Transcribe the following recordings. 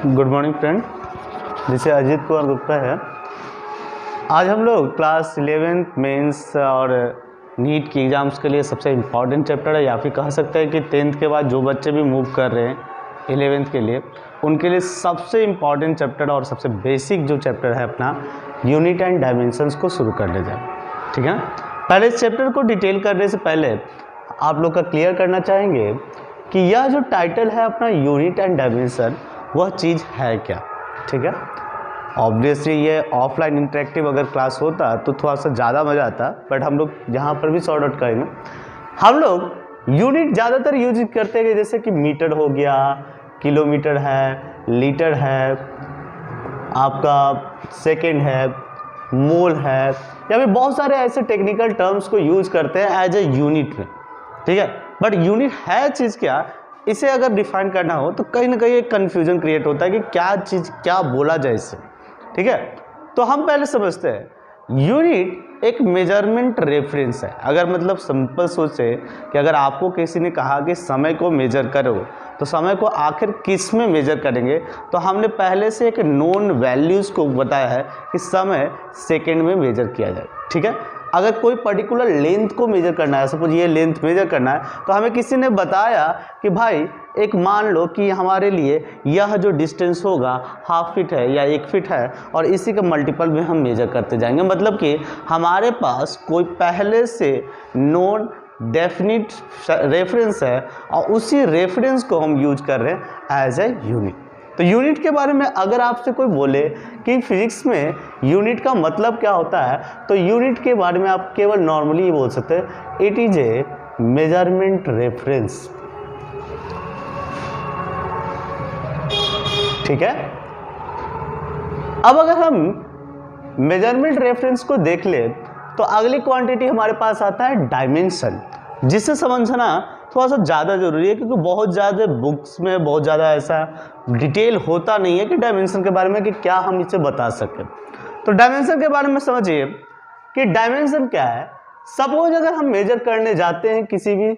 Good morning friend, जिसे अजीत कुमार गुप्ता है। आज हम लोग क्लास 11th मेंस और नीट की एग्ज़ाम्स के लिए सबसे इम्पॉर्टेंट चैप्टर है, या फिर कह सकते हैं कि 10th के बाद जो बच्चे भी मूव कर रहे हैं 11th के लिए, उनके लिए सबसे इम्पॉर्टेंट चैप्टर और सबसे बेसिक जो चैप्टर है अपना यूनिट एंड डायमेंशंस को शुरू कर ले जाए। ठीक है, पहले इस चैप्टर को डिटेल करने से पहले आप लोग का क्लियर करना चाहेंगे कि यह जो टाइटल है अपना यूनिट एंड डायमेंशन, वह चीज़ है क्या। ठीक है, ऑब्वियसली ये ऑफलाइन इंटरेक्टिव अगर क्लास होता तो थोड़ा सा ज़्यादा मज़ा आता, बट हम लोग यहाँ पर भी सॉर्ट आउट करेंगे। हम लोग यूनिट ज़्यादातर यूज करते हैं, जैसे कि मीटर हो गया, किलोमीटर है, लीटर है, आपका सेकेंड है, मोल है, या फिर बहुत सारे ऐसे टेक्निकल टर्म्स को यूज करते हैं एज ए यूनिट में। ठीक है, बट यूनिट है चीज़ क्या, इसे अगर डिफाइन करना हो तो कहीं ना कहीं एक कन्फ्यूजन क्रिएट होता है कि क्या चीज़ क्या बोला जाए इससे। ठीक है, तो हम पहले समझते हैं यूनिट एक मेजरमेंट रेफरेंस है। अगर मतलब सिंपल सोचे कि अगर आपको किसी ने कहा कि समय को मेजर करो, तो समय को आखिर किस में मेजर करेंगे, तो हमने पहले से एक नोन वैल्यूज़ को बताया है कि समय सेकेंड में मेजर किया जाए। ठीक है, अगर कोई पर्टिकुलर लेंथ को मेजर करना है, सपोज ये लेंथ मेजर करना है, तो हमें किसी ने बताया कि भाई एक मान लो कि हमारे लिए यह जो डिस्टेंस होगा हाफ फीट है या 1 फीट है, और इसी के मल्टीपल में हम मेजर करते जाएंगे। मतलब कि हमारे पास कोई पहले से नोन डेफिनिट रेफरेंस है और उसी रेफरेंस को हम यूज कर रहे हैं एज ए यूनिट। तो यूनिट के बारे में अगर आपसे कोई बोले कि फिजिक्स में यूनिट का मतलब क्या होता है, तो यूनिट के बारे में आप केवल नॉर्मली ये बोल सकते हैं, it is a measurement reference. ठीक है, अब अगर हम मेजरमेंट रेफरेंस को देख ले तो अगली क्वांटिटी हमारे पास आता है डायमेंशन, जिसे समझना थोड़ा सा ज़्यादा जरूरी है, क्योंकि बहुत ज़्यादा बुक्स में बहुत ज़्यादा ऐसा डिटेल होता नहीं है कि डायमेंशन के बारे में कि क्या हम इसे बता सकें। तो डायमेंशन के बारे में समझिए कि डायमेंशन क्या है। सपोज अगर हम मेजर करने जाते हैं किसी भी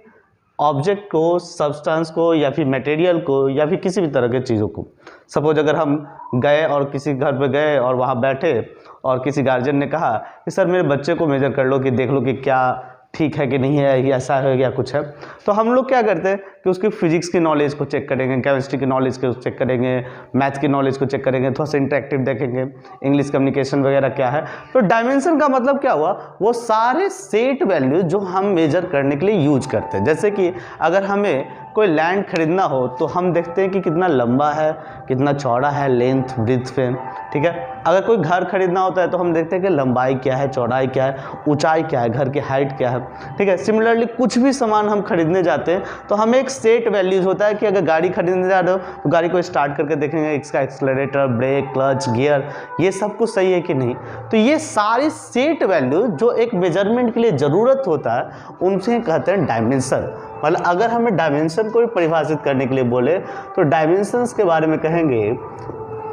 ऑब्जेक्ट को, सब्सटेंस को, या फिर मटेरियल को, या फिर किसी भी तरह के चीज़ों को, सपोज अगर हम गए और किसी घर पे गए और वहाँ बैठे और किसी गार्जियन ने कहा कि सर मेरे बच्चे को मेजर कर लो कि देख लो कि क्या ठीक है कि नहीं है, या ऐसा है या कुछ है, तो हम लोग क्या करते हैं कि उसकी फिजिक्स की नॉलेज को चेक करेंगे, केमिस्ट्री की नॉलेज को चेक करेंगे, मैथ्स की नॉलेज को चेक करेंगे, थोड़ा सा इंटरेक्टिव देखेंगे, इंग्लिश कम्युनिकेशन वगैरह क्या है। तो डायमेंशन का मतलब क्या हुआ, वो सारे सेट वैल्यू जो हम मेजर करने के लिए यूज करते हैं। जैसे कि अगर हमें कोई लैंड खरीदना हो तो हम देखते हैं कि कितना लंबा है, कितना चौड़ा है, लेंथ ब्रीथ पे। ठीक है, अगर कोई घर खरीदना होता है तो हम देखते हैं कि लंबाई क्या है, चौड़ाई क्या है, ऊंचाई क्या है, घर की हाइट क्या है। ठीक है, सिमिलरली कुछ भी सामान हम खरीदने जाते हैं तो हमें एक सेट वैल्यूज होता है कि अगर गाड़ी खरीदने जा रहे हो तो गाड़ी को स्टार्ट करके देखेंगे इसका एक्सेलरेटर, ब्रेक, क्लच, गियर, ये सब कुछ सही है कि नहीं। तो ये सारी सेट वैल्यू जो एक मेजरमेंट के लिए ज़रूरत होता है, उनसे कहते हैं डायमेंशन। मतलब अगर हमें डायमेंशन को भी परिभाषित करने के लिए बोले तो डायमेंशंस के बारे में कहेंगे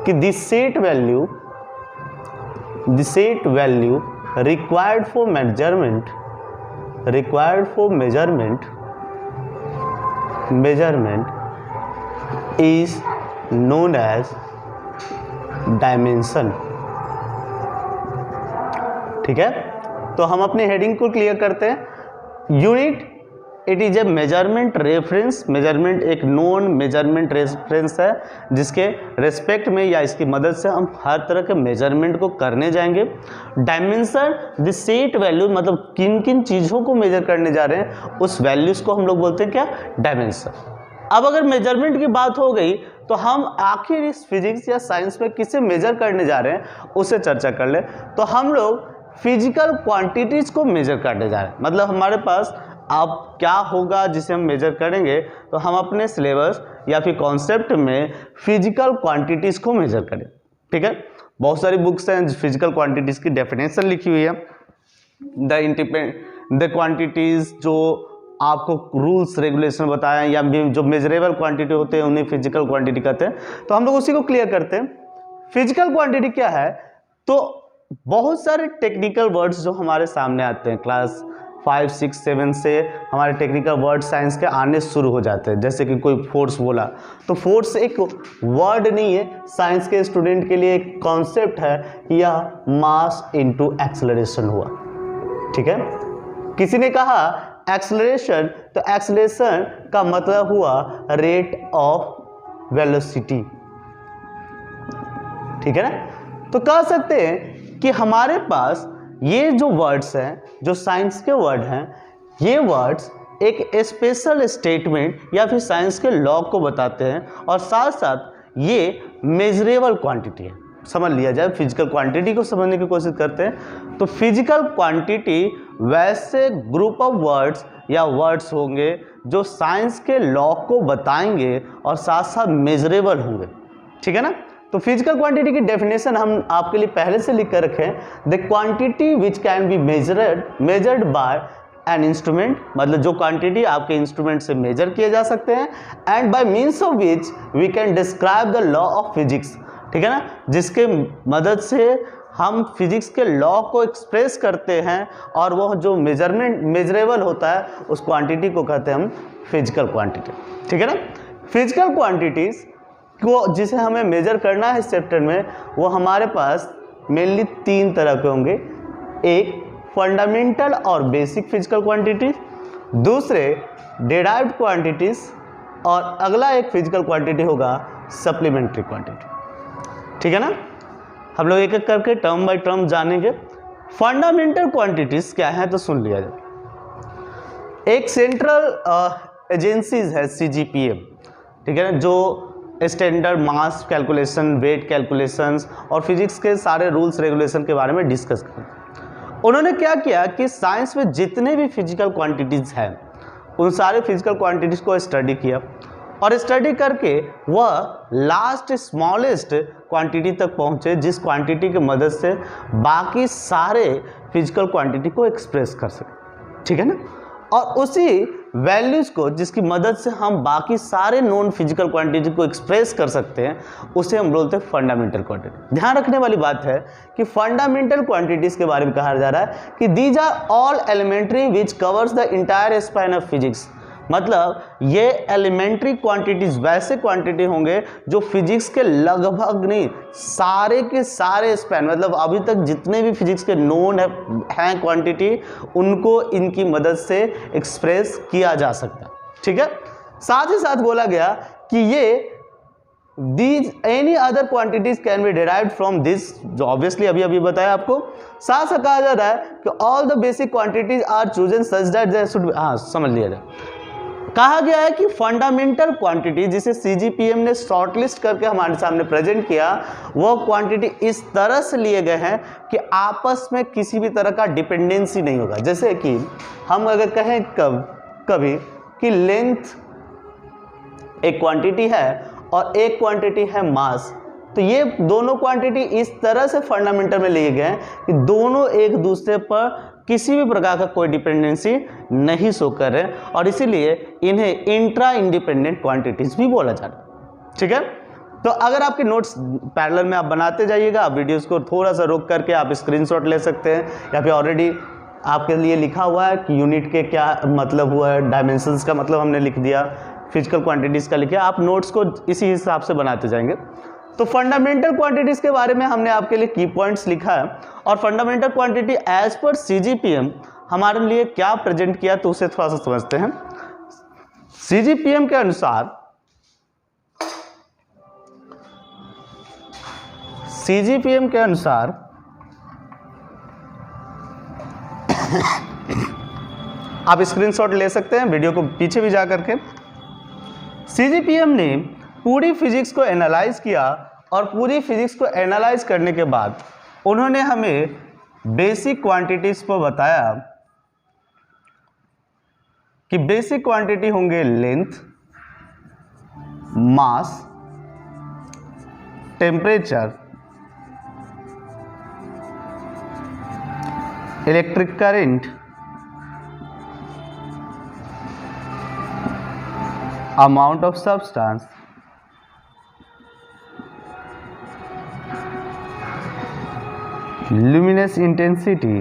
कि this set value required for measurement is known as dimension. ठीक है, तो हम अपनी हेडिंग को क्लियर करते हैं। Unit it is a measurement reference. Measurement एक नोन मेजरमेंट रेफरेंस है जिसके रेस्पेक्ट में या इसकी मदद से हम हर तरह के मेजरमेंट को करने जाएंगे। डायमेंशन द सेट वैल्यू, मतलब किन किन चीज़ों को मेजर करने जा रहे हैं उस वैल्यूज को हम लोग बोलते हैं क्या, डायमेंशन। अब अगर मेजरमेंट की बात हो गई तो हम आखिर इस फिजिक्स या साइंस में किसे मेजर करने जा रहे हैं उसे चर्चा कर ले। तो हम लोग फिजिकल क्वांटिटीज को मेजर करने जा रहे हैं। मतलब हमारे पास अब क्या होगा जिसे हम मेजर करेंगे, तो हम अपने सिलेबस या फिर कॉन्सेप्ट में फिजिकल क्वांटिटीज को मेजर करें। ठीक है, बहुत सारी बुक्स हैं फिजिकल क्वांटिटीज की डेफिनेशन लिखी हुई है, द क्वांटिटीज जो आपको रूल्स रेगुलेशन बताएं, या जो मेजरेबल क्वांटिटी होते हैं उन्हें फिजिकल क्वांटिटी कहते हैं। तो हम लोग उसी को क्लियर करते हैं। फिजिकल क्वांटिटी क्या है, तो बहुत सारे टेक्निकल वर्ड्स जो हमारे सामने आते हैं क्लास 5, 6, 7 से हमारे टेक्निकल वर्ड साइंस के आने शुरू हो जाते हैं। जैसे कि कोई फोर्स बोला तो फोर्स एक वर्ड नहीं है, साइंस के स्टूडेंट के लिए एक कॉन्सेप्ट है कि यह मास इनटू एक्सेलरेशन हुआ। ठीक है, किसी ने कहा एक्सेलरेशन, तो एक्सेलरेशन का मतलब हुआ रेट ऑफ वेलोसिटी। ठीक है ना, तो कह सकते हैं कि हमारे पास ये जो वर्ड्स हैं, जो साइंस के वर्ड हैं, ये वर्ड्स एक स्पेशल स्टेटमेंट या फिर साइंस के लॉ को बताते हैं और साथ साथ ये मेजरेबल क्वांटिटी है। समझ लिया जाए, फिजिकल क्वांटिटी को समझने की कोशिश करते हैं। तो फिजिकल क्वांटिटी वैसे ग्रुप ऑफ वर्ड्स या वर्ड्स होंगे जो साइंस के लॉ को बताएंगे और साथ साथ मेजरेबल होंगे। ठीक है ना, तो फिजिकल क्वांटिटी की डेफिनेशन हम आपके लिए पहले से लिख कर रखे हैं। The quantity which can be measured by an instrument, मतलब जो क्वांटिटी आपके इंस्ट्रूमेंट से मेजर किए जा सकते हैं, and by means of which we can describe the law of physics. ठीक है ना, जिसके मदद से हम फिजिक्स के लॉ को एक्सप्रेस करते हैं और वो जो मेजरेबल होता है उस क्वांटिटी को कहते हैं हम फिजिकल क्वांटिटी। ठीक है ना, फिजिकल क्वांटिटीज को जिसे हमें मेजर करना है इस चैप्टर में, वो हमारे पास मेनली 3 तरह के होंगे। एक फंडामेंटल और बेसिक फिजिकल क्वांटिटीज, दूसरे डिराइव्ड क्वांटिटीज, और अगला एक फिजिकल क्वांटिटी होगा सप्लीमेंट्री क्वांटिटी। ठीक है ना, हम लोग एक एक करके टर्म बाय टर्म जानेंगे। फंडामेंटल क्वांटिटीज क्या है तो सुन लिया जाए। एक सेंट्रल एजेंसीज है CGPM, ठीक है ना, जो स्टैंडर्ड मास कैलकुलेशन, वेट कैलकुलेशंस और फिजिक्स के सारे रूल्स रेगुलेशन के बारे में डिस्कस करते। उन्होंने क्या किया कि साइंस में जितने भी फिजिकल क्वांटिटीज हैं उन सारे फिजिकल क्वांटिटीज को स्टडी किया और स्टडी करके वह लास्ट स्मॉलेस्ट क्वांटिटी तक पहुंचे, जिस क्वांटिटी की मदद से बाकी सारे फिजिकल क्वांटिटी को एक्सप्रेस कर सके। ठीक है ना, और उसी वैल्यूज को जिसकी मदद से हम बाकी सारे नॉन फिजिकल क्वांटिटी को एक्सप्रेस कर सकते हैं उसे हम बोलते हैं फंडामेंटल क्वांटिटी। ध्यान रखने वाली बात है कि फंडामेंटल क्वांटिटीज के बारे में कहा जा रहा है कि these are all elementary which covers the entire span of physics. मतलब ये एलिमेंट्री क्वांटिटीज वैसे क्वांटिटी होंगे जो फिजिक्स के लगभग नहीं सारे के सारे स्पैन, मतलब अभी तक जितने भी फिजिक्स के नोन हैं क्वांटिटी, उनको इनकी मदद से एक्सप्रेस किया जा सकता है। ठीक है, साथ ही साथ बोला गया कि ये these any other quantities can be derived from this, जो ऑब्वियसली अभी अभी बताया आपको। साथ साथ कहा जा रहा है कि all the basic quantities are chosen such that they should, हाँ समझ लिया जाए। कहा गया है कि फंडामेंटल क्वांटिटी जिसे CGPM ने शॉर्टलिस्ट करके हमारे सामने प्रेजेंट किया, वो क्वांटिटी इस तरह से लिए गए हैं कि आपस में किसी भी तरह का डिपेंडेंसी नहीं होगा। जैसे कि हम अगर कहें कभी कि लेंथ एक क्वांटिटी है और एक क्वांटिटी है मास, तो ये दोनों क्वांटिटी इस तरह से फंडामेंटल में लिए गए हैं कि दोनों एक दूसरे पर किसी भी प्रकार का कोई डिपेंडेंसी नहीं शो कर रहे और इसीलिए इन्हें इंट्रा इंडिपेंडेंट क्वांटिटीज भी बोला जाता है। ठीक है, तो अगर आपके नोट्स पैरेलल में आप बनाते जाइएगा, आप वीडियोस को थोड़ा सा रोक करके आप स्क्रीनशॉट ले सकते हैं, या फिर ऑलरेडी आपके लिए लिखा हुआ है कि यूनिट के क्या मतलब हुआ है, डायमेंशंस का मतलब हमने लिख दिया, फिजिकल क्वांटिटीज का लिखा, आप नोट्स को इसी हिसाब से बनाते जाएंगे। तो फंडामेंटल क्वांटिटीज के बारे में हमने आपके लिए की पॉइंट्स लिखा है और fundamental quantity as per CGPM हमारे लिए क्या प्रेजेंट किया तो उसे थोड़ा सा समझते हैं। CGPM के अनुसार आप स्क्रीनशॉट ले सकते हैं, वीडियो को पीछे भी जा करके। CGPM ने पूरी फिजिक्स को एनालाइज किया और पूरी फिजिक्स को एनालाइज करने के बाद उन्होंने हमें बेसिक क्वांटिटीज को बताया कि बेसिक क्वांटिटी होंगे length, mass, temperature, electric current, amount of substance, luminous intensity,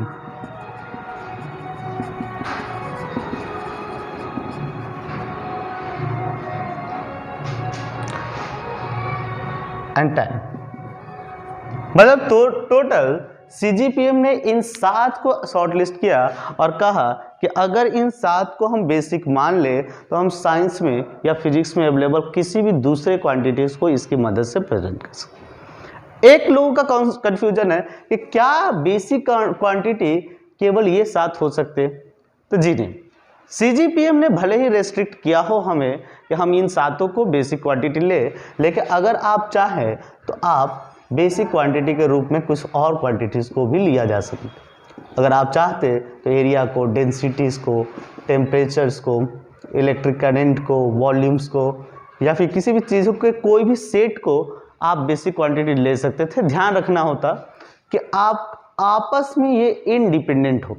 and time. मतलब तो टोटल CGPM ने इन 7 को शॉर्टलिस्ट किया और कहा कि अगर इन 7 को हम बेसिक मान ले तो हम साइंस में या फिजिक्स में अवेलेबल किसी भी दूसरे क्वांटिटीज को इसकी मदद से प्रेजेंट कर सकते। एक लोगों का कंफ्यूजन है कि क्या बेसिक क्वांटिटी केवल ये 7 हो सकते, तो जी नहीं, CGPM ने भले ही रेस्ट्रिक्ट किया हो हमें कि हम इन 7 को बेसिक क्वांटिटी ले, लेकिन अगर आप चाहें तो आप बेसिक क्वांटिटी के रूप में कुछ और क्वांटिटीज को भी लिया जा सकता। अगर आप चाहते तो एरिया को, डेंसिटीज को, टेम्परेचर्स को, इलेक्ट्रिक करंट को, वॉल्यूम्स को, या फिर किसी भी चीज़ों के कोई भी सेट को आप बेसिक क्वांटिटी ले सकते थे। ध्यान रखना होता कि आप आपस में ये इंडिपेंडेंट हो।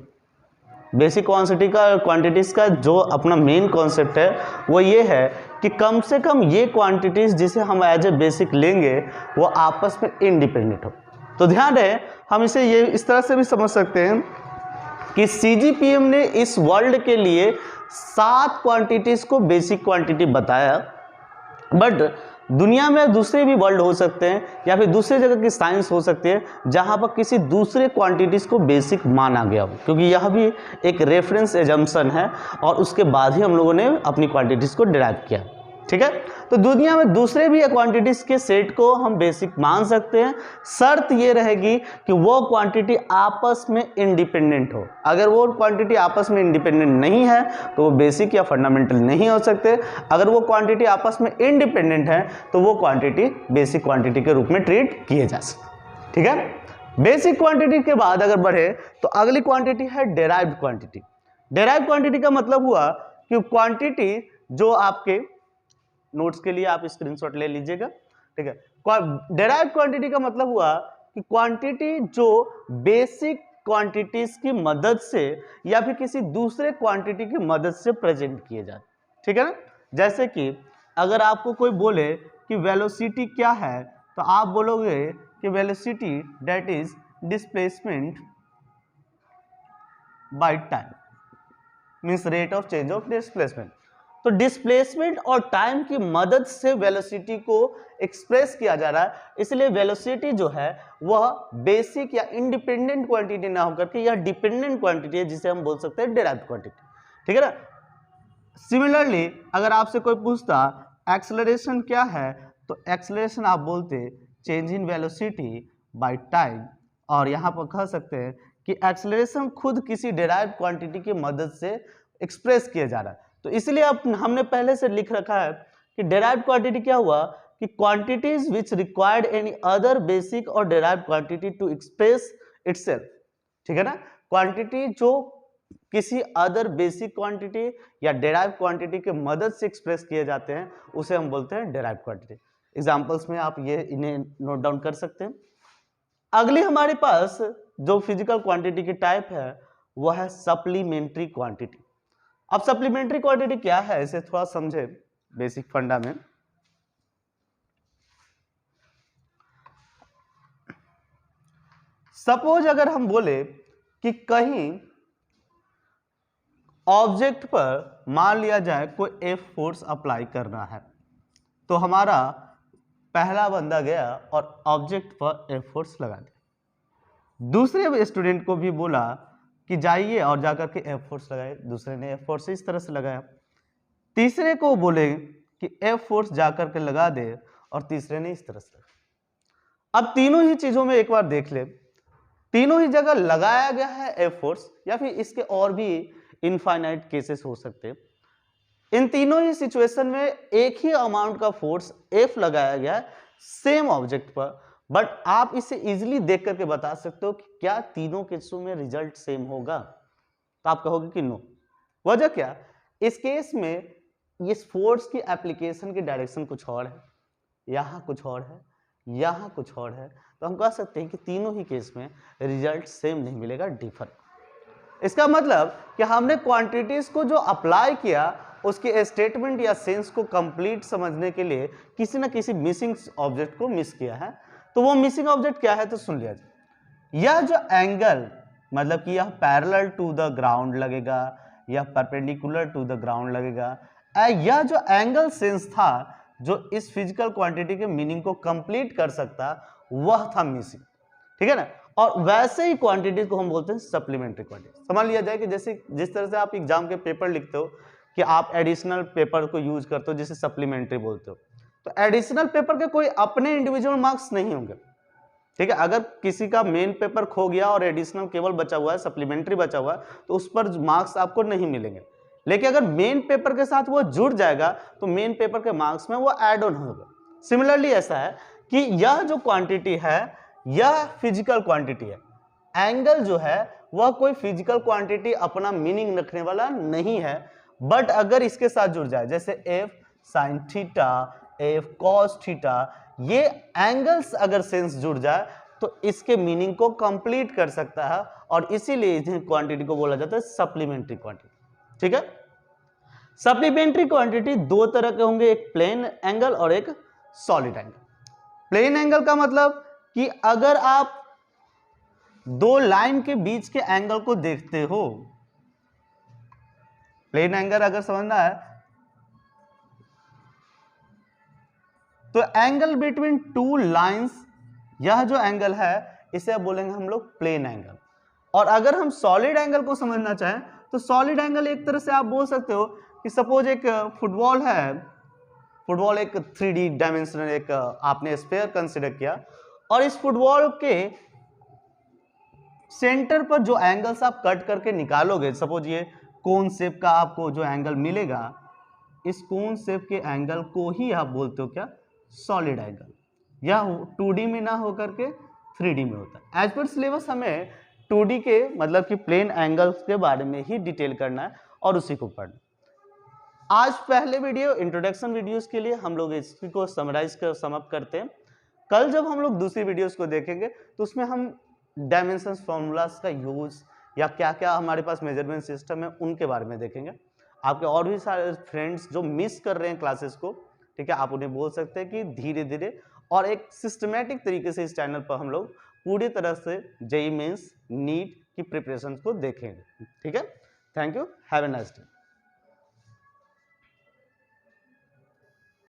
बेसिक क्वांटिटीज का जो अपना मेन कॉन्सेप्ट है वो ये है कि कम से कम ये क्वांटिटीज जिसे हम एज ए बेसिक लेंगे वो आपस में इंडिपेंडेंट हो। तो ध्यान रहे, हम इसे ये इस तरह से भी समझ सकते हैं कि CGPM ने इस वर्ल्ड के लिए 7 क्वांटिटीज को बेसिक क्वांटिटी बताया, बट दुनिया में दूसरे भी वर्ल्ड हो सकते हैं या फिर दूसरे जगह की साइंस हो सकती है जहां पर किसी दूसरे क्वांटिटीज को बेसिक माना गया हो, क्योंकि यह भी एक रेफरेंस एजम्पशन है और उसके बाद ही हम लोगों ने अपनी क्वांटिटीज को डिराइव किया। ठीक है, तो दुनिया में दूसरे भी क्वांटिटीज के सेट को हम बेसिक मान सकते हैं। शर्त ये रहेगी कि वो क्वांटिटी आपस में इंडिपेंडेंट हो। अगर वो क्वांटिटी आपस में इंडिपेंडेंट नहीं है तो वो बेसिक या फंडामेंटल नहीं हो सकते। अगर वो क्वांटिटी आपस में इंडिपेंडेंट है तो वो क्वांटिटी बेसिक क्वांटिटी के रूप में ट्रीट किए जा सकते। ठीक है, बेसिक क्वांटिटी के बाद अगर बढ़े तो अगली क्वांटिटी है डेराइव्ड क्वांटिटी। डेराइव्ड क्वांटिटी का मतलब हुआ कि क्वांटिटी जो आपके नोट्स के लिए आप स्क्रीनशॉट ले लीजिएगा। ठीक है, डेराइव्ड क्वांटिटी का मतलब हुआ कि क्वांटिटी जो बेसिक क्वांटिटीज की मदद से या फिर किसी दूसरे क्वांटिटी की मदद से प्रेजेंट किए जाते। ठीक है ना, जैसे कि अगर आपको कोई बोले कि वेलोसिटी क्या है तो आप बोलोगे कि velocity that is displacement by time, means rate of change of displacement. तो डिस्प्लेसमेंट और टाइम की मदद से वेलोसिटी को एक्सप्रेस किया जा रहा है, इसलिए वेलोसिटी जो है वह बेसिक या इंडिपेंडेंट क्वांटिटी ना होकर के यह डिपेंडेंट क्वांटिटी है जिसे हम बोल सकते हैं डेराइव्ड क्वांटिटी। ठीक है ना। सिमिलरली अगर आपसे कोई पूछता एक्सेलरेशन क्या है तो एक्सेलरेशन आप बोलते change in velocity by time, और यहाँ पर कह सकते हैं कि एक्सेलरेशन खुद किसी डेराइव्ड क्वांटिटी की मदद से एक्सप्रेस किया जा रहा है। तो इसलिए अब हमने पहले से लिख रखा है कि डेराइव्ड क्वांटिटी क्या हुआ कि quantities which required any other basic और derived quantity to express itself. ठीक है ना, क्वांटिटी जो किसी अदर बेसिक क्वांटिटी या डेराइव्ड क्वांटिटी के मदद से एक्सप्रेस किए जाते हैं उसे हम बोलते हैं डेराइव्ड क्वांटिटी। एग्जांपल्स में आप ये इन्हें नोट डाउन कर सकते हैं। अगली हमारे पास जो फिजिकल क्वांटिटी की टाइप है वह है सप्लीमेंट्री क्वांटिटी। अब सप्लीमेंट्री क्वांटिटी क्या है इसे थोड़ा समझे बेसिक फंडा में। सपोज अगर हम बोले कि कहीं ऑब्जेक्ट पर मान लिया जाए कोई एफ फोर्स अप्लाई करना है, तो हमारा पहला बंदा गया और ऑब्जेक्ट पर एफ फोर्स लगा दिया। दूसरे स्टूडेंट को भी बोला कि जाइए और जाकर के एफ फोर्स लगाए, दूसरे ने एफ फोर्स इस तरह से लगाया। तीसरे को बोले कि एफ फोर्स जाकर के लगा दे और तीसरे ने इस तरह से लगाया। अब तीनों ही चीजों में एक बार देख ले, तीनों ही जगह लगाया गया है एफ फोर्स, या फिर इसके और भी इनफाइनाइट केसेस हो सकते हैं। इन तीनों ही सिचुएशन में एक ही अमाउंट का फोर्स एफ लगाया गया है सेम ऑब्जेक्ट पर, बट आप इसे इजीली देख करके बता सकते हो कि क्या तीनों केसों में रिजल्ट सेम होगा, तो आप कहोगे कि नो। वजह क्या, इस केस में इस फोर्स की एप्लीकेशन की डायरेक्शन कुछ और है, यहां कुछ और है, यहां कुछ और है, तो हम कह सकते हैं कि तीनों ही केस में रिजल्ट सेम नहीं मिलेगा, डिफर। इसका मतलब कि हमने क्वांटिटीज को जो अप्लाई किया उसके स्टेटमेंट या सेंस को कंप्लीट समझने के लिए किसी न किसी मिसिंग ऑब्जेक्ट को मिस किया है। तो वो मिसिंग ऑब्जेक्ट क्या है तो सुन लिया जाए। यह जो एंगल मतलब कि यह पैरेलल टू द ग्राउंड लगेगा या परपेंडिकुलर टू द ग्राउंड लगेगा, यह जो एंगल सेंस था जो इस फिजिकल क्वांटिटी के मीनिंग को कंप्लीट कर सकता वह था मिसिंग, ठीक है ना। और वैसे ही क्वांटिटी को हम बोलते हैं सप्लीमेंट्री क्वांटिटी। समझ लिया जाए कि जैसे जिस तरह से आप एग्जाम के पेपर लिखते हो कि आप एडिशनल पेपर को यूज करते हो जिसे सप्लीमेंट्री बोलते हो, तो एडिशनल पेपर के कोई अपने इंडिविजुअल मार्क्स नहीं होंगे, ठीक है। अगर किसी का मेन पेपर खो गया और एडिशनल केवल बचा हुआ है, सप्लीमेंट्री बचा हुआ है, तो उस पर मार्क्स आपको नहीं मिलेंगे। लेकिन अगर मेन पेपर के साथ वो जुड़ जाएगा तो मेन पेपर के मार्क्स में वो ऐड ऑन होगा। सिमिलरली ऐसा है कि यह जो क्वांटिटी है यह फिजिकल क्वांटिटी है। एंगल जो है वह कोई फिजिकल क्वांटिटी अपना मीनिंग रखने वाला नहीं है, बट अगर इसके साथ जुड़ जाए जैसे F sine theta, F cos theta, ये एंगल्स अगर सेंस जुड़ जाए तो इसके मीनिंग को कंप्लीट कर सकता है, और इसीलिए इस क्वांटिटी को बोला जाता है सप्लीमेंट्री क्वांटिटी, ठीक है। सप्लीमेंट्री क्वांटिटी दो तरह के होंगे, एक प्लेन एंगल और एक सॉलिड एंगल। प्लेन एंगल का मतलब कि अगर आप दो लाइन के बीच के एंगल को देखते हो, प्लेन एंगल अगर समझना है तो एंगल बिटवीन टू लाइंस, यह जो एंगल है इसे बोलेंगे हम लोग प्लेन एंगल। और अगर हम सॉलिड एंगल को समझना चाहें तो सॉलिड एंगल एक तरह से आप बोल सकते हो कि सपोज एक फुटबॉल है, फुटबॉल एक 3D डायमेंशनल एक आपने स्फीयर कंसिडर किया, और इस फुटबॉल के सेंटर पर जो एंगल्स आप कट करके निकालोगे, सपोज ये कोन शेप का आपको जो एंगल मिलेगा, इस कोन शेप के एंगल को ही आप बोलते हो क्या, सॉलिड एंगल। यह 2D में ना होकर के 3D में होता है। एज पर सिलेबस हमें 2D के मतलब कि प्लेन एंगल्स के बारे में ही डिटेल करना है और उसी को पढ़ना। आज पहले वीडियो इंट्रोडक्शन वीडियोस के लिए हम लोग इसी को समराइज कर समाप्त करते हैं। कल जब हम लोग दूसरी वीडियोस को देखेंगे तो उसमें हम डायमेंशंस फॉर्मूलाज का यूज या क्या क्या हमारे पास मेजरमेंट सिस्टम है उनके बारे में देखेंगे। आपके और भी सारे फ्रेंड्स जो मिस कर रहे हैं क्लासेस को, ठीक है, आप उन्हें बोल सकते हैं कि धीरे धीरे और एक सिस्टमेटिक तरीके से इस चैनल पर हम लोग पूरी तरह से जेईई मेंस नीट की प्रिपरेशन को देखेंगे, ठीक है। Thank you, have a nice day.